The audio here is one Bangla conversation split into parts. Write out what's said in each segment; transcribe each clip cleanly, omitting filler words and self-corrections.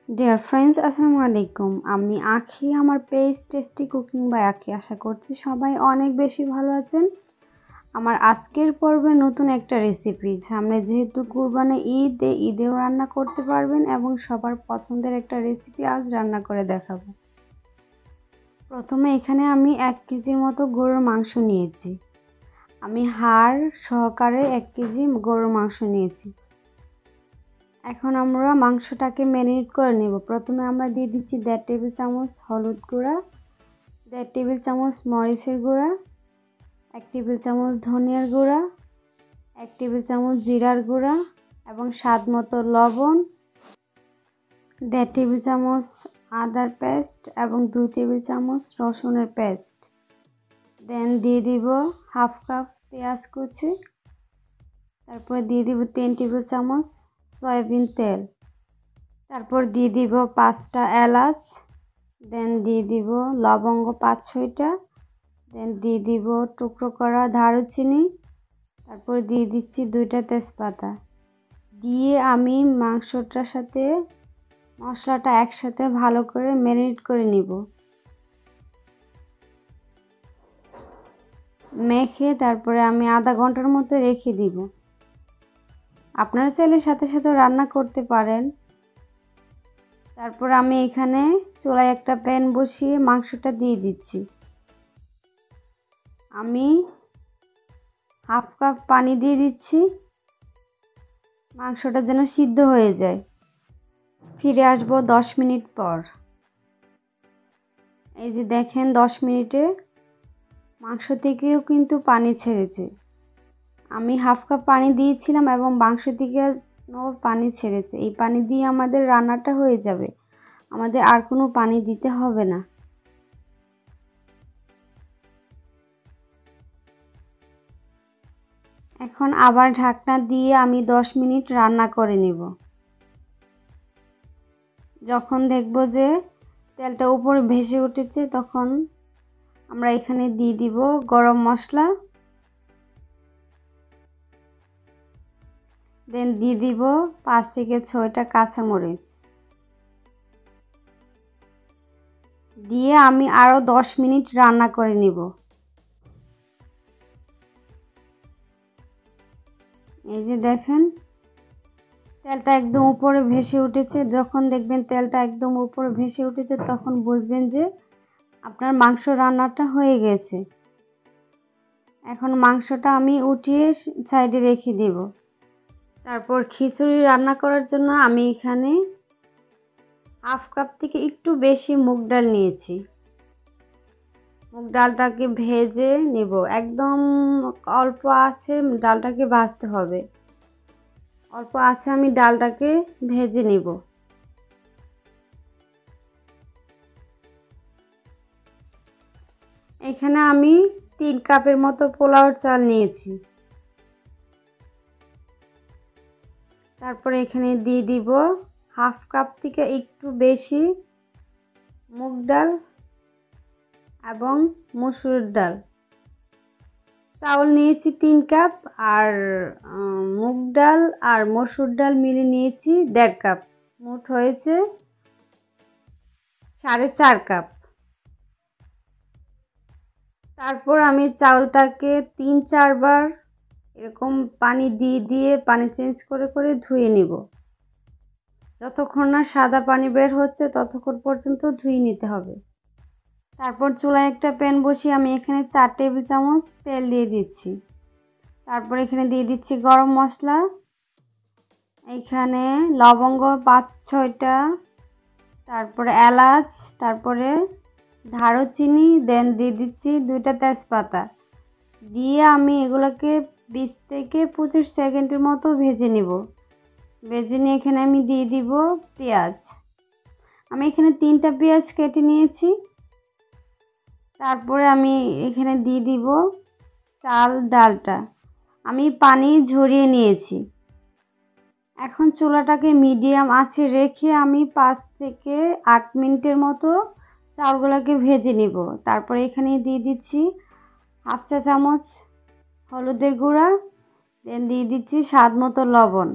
ডিয়ার ফ্রেন্ডস, আসসালামু আলাইকুম। আমি আঁখি, আমার পেজ টেস্টি কুকিং বাই আঁখি। আশা করছি সবাই অনেক বেশি ভালো আছেন। আমার আজকের পর্বে নতুন একটা রেসিপি। সামনে যেহেতু কুরবানি ঈদ, ঈদেও রান্না করতে পারবেন এবং সবার পছন্দের একটা রেসিপি আজ রান্না করে দেখাবো। প্রথমে এখানে আমি 1 কেজির মতো গরুর মাংস নিয়েছি। আমি হাড় সহকারে 1 কেজি গরুর মাংস নিয়েছি। এখন আমরা মাংসটাকে ম্যারিনেট করে নেব। প্রথমে আমরা দিয়ে দিচ্ছি 1.5 টেবিল চামচ হলুদ গুঁড়া, 1.5 টেবিল চামচ মরিচের গুঁড়া, 1 টেবিল চামচ ধনিয়ার গুঁড়া, 1 টেবিল চামচ জিরার গুঁড়া এবং স্বাদ মতো লবণ, 1.5 টেবিল চামচ আদার পেস্ট এবং 2 টেবিল চামচ রসুনের পেস্ট। দেন দিয়ে দিব হাফ কাপ পেঁয়াজ কুচি, তারপর দিয়ে দিব 3 টেবিল চামচ সয়াবিন তেল, তারপর দিয়ে দিব 5টা এলাচ, দেন দিয়ে দিব লবঙ্গ 5-6টা, দেন দিয়ে দিব টুকরো করা দারুচিনি, তারপর দিয়ে দিচ্ছি 2টা তেজপাতা। দিয়ে আমি মাংসটার সাথে মশলাটা একসাথে ভালো করে ম্যারিনেট করে নিব। মেখে তারপরে আমি আধা ঘন্টার মতো রেখে দিব। আপনারা চাইলে সাথে সাথে রান্না করতে পারেন। তারপর আমি এখানে চুলায় একটা প্যান বসিয়ে মাংসটা দিয়ে দিচ্ছি। আমি হাফ কাপ পানি দিয়ে দিচ্ছি, মাংসটা যেন সিদ্ধ হয়ে যায়। ফিরে আসবো 10 মিনিট পর। এই যে দেখেন 10 মিনিটে মাংস থেকেও কিন্তু পানি ছেড়েছে। আমি হাফ কাপ পানি দিয়েছিলাম এবং মাংস থেকে পানি ছেড়েছে। এই পানি দিয়ে আমাদের রান্নাটা হয়ে যাবে, আমাদের আর কোনো পানি দিতে হবে না। এখন আবার ঢাকনা দিয়ে আমি 10 মিনিট রান্না করে নেব। যখন দেখব যে তেলটা উপরে ভেসে উঠেছে তখন আমরা এখানে দিয়ে দিব গরম মশলা, দেন দিয়ে দিব 5 থেকে 6টা কাঁচামরিচ। দিয়ে আমি আরো 10 মিনিট রান্না করে নিব। এই যে দেখেন তেলটা একদম উপরে ভেসে উঠেছে। যখন দেখবেন তেলটা একদম উপরে ভেসে উঠেছে তখন বুঝবেন যে আপনার মাংস রান্নাটা হয়ে গেছে। এখন মাংসটা আমি উঠিয়ে সাইডে রেখে দেব। তারপর খিচুড়ি রান্না করার জন্য আমি এখানে হাফ কাপ থেকে একটু বেশি মুগ ডাল নিয়েছি। মুগ ডালটাকে ভেজে নেব, একদম অল্প আছে ডালটাকে ভাজতে হবে। অল্প আছে আমি ডালটাকে ভেজে নেব। এখানে আমি 3 কাপের মতো পোলাওর চাল নিয়েছি। তারপরে এখানে দিয়ে দিব হাফ কাপ থেকে একটু বেশি মুগ ডাল এবং মসুর ডাল। চাউল নিয়েছি 3 কাপ আর মুগ ডাল আর মসুর ডাল মিলে নিয়েছি 1.5 কাপ। মোট হয়েছে 4.5 কাপ। তারপর আমি চাউলটাকে 3-4 বার এরকম পানি দিয়ে পানি চেঞ্জ করে ধুয়ে নিব। যতক্ষণ না সাদা পানি বের হচ্ছে ততক্ষণ পর্যন্ত ধুয়ে নিতে হবে। তারপর চুলায় একটা প্যান বসিয়ে আমি এখানে 4 টেবিল চামচ তেল দিয়ে দিচ্ছি। তারপর এখানে দিয়ে দিচ্ছি গরম মশলা, এখানে লবঙ্গ 5-6টা, তারপরে এলাচ, তারপরে দারুচিনি, দেন দিয়ে দিচ্ছি 2টা তেজপাতা। দিয়ে আমি এগুলোকে 20 থেকে 25 সেকেন্ডের মতো ভেজে নিব। ভেজে নিয়ে এখানে আমি দিয়ে দিব পেঁয়াজ। আমি এখানে 3টা পেঁয়াজ কেটে নিয়েছি। তারপরে আমি এখানে দিয়ে দিব চাল ডালটা, আমি পানি ঝরিয়ে নিয়েছি। এখন চুলাটাকে মিডিয়াম আঁচে রেখে আমি 5 থেকে 8 মিনিটের মতো চালগুলোকে ভেজে নিব। তারপরে এখানে দিয়ে দিচ্ছি হাফ চা চামচ হলুদের গুঁড়া, দেন দিয়ে দিচ্ছি স্বাদ মতো লবণ।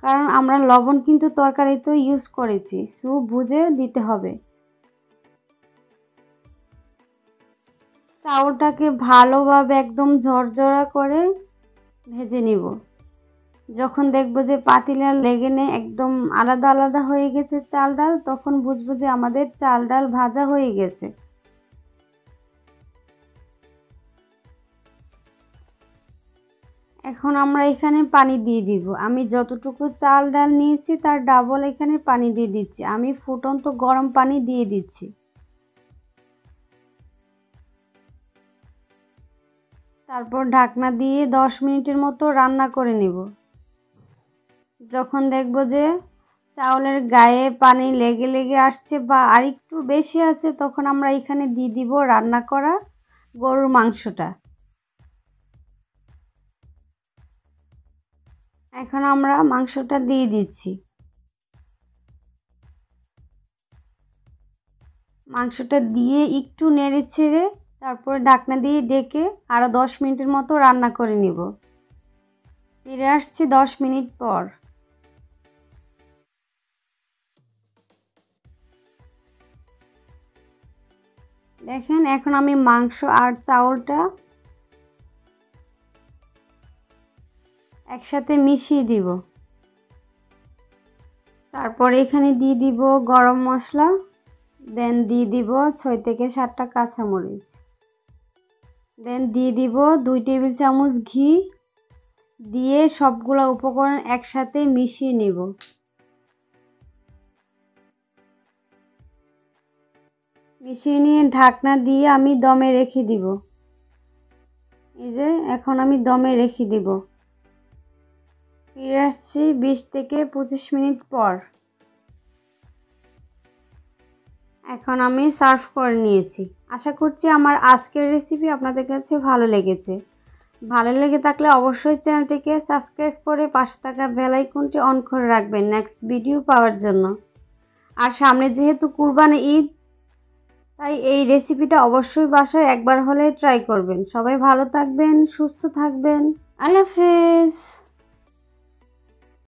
কারণ আমরা লবণ কিন্তু তরকারিতে ইউজ করেছি, সো বুঝে দিতে হবে। চাউলটাকে ভালোভাবে একদম ঝরঝরা করে ভেজে নিব। যখন দেখবো যে পাতিলে লেগে নেই, একদম আলাদা আলাদা হয়ে গেছে চাল ডাল, তখন বুঝবো যে আমাদের চাল ডাল ভাজা হয়ে গেছে। এখন আমরা এখানে পানি দিয়ে দিব। আমি যতটুকু চাল ডাল নিয়েছি তার ডাবল এখানে পানি দিয়ে দিচ্ছি। আমি ফুটন্ত গরম পানি দিয়ে দিচ্ছি। তারপর ঢাকনা দিয়ে 10 মিনিটের মতো রান্না করে নেব। যখন দেখব যে চাউলের গায়ে পানি লেগে লেগে আসছে বা আরেকটু বেশি আছে, তখন আমরা এখানে দিয়ে দিব রান্না করা গরুর মাংসটা। এখন আমরা মাংসটা দিয়ে দিচ্ছি। মাংসটা দিয়ে একটু নেড়ে ছেড়ে তারপর ঢাকনা দিয়ে ঢেকে আরও 10 মিনিটের মতো রান্না করে নিব। ফিরে আসছি 10 মিনিট পর। দেখেন এখন আমি মাংস আর চাউলটা একসাথে মিশিয়ে দিব। তারপর এখানে দিয়ে দিব গরম মশলা, দেন দিয়ে দিব 6 থেকে 7টা কাঁচামরিচ, দেন দিয়ে দিব 2 টেবিল চামচ ঘি, দিয়ে সবগুলো উপকরণ একসাথে মিশিয়ে নেব। মিশিয়ে নিয়ে ঢাকনা দিয়ে আমি দমে রেখে দিব। এই যে এখন আমি দমে রেখে দিব। ফিরে আসছি 20 থেকে 25 মিনিট পর। এখন আমি সার্ভ করে নিয়েছি। আশা করছি আমার আজকের রেসিপি আপনাদের কাছে ভালো লেগেছে। ভালো লেগে থাকলে অবশ্যই চ্যানেলটিকে সাবস্ক্রাইব করে পাশে থাকা বেল আইকনটি অন করে রাখবেন নেক্সট ভিডিও পাওয়ার জন্য। আর সামনে যেহেতু কুরবানি ঈদ, তাই এই রেসিপিটা অবশ্যই বাসায় একবার হলে ট্রাই করবেন। সবাই ভালো থাকবেন, সুস্থ থাকবেন। আল্লাহ হাফেজ।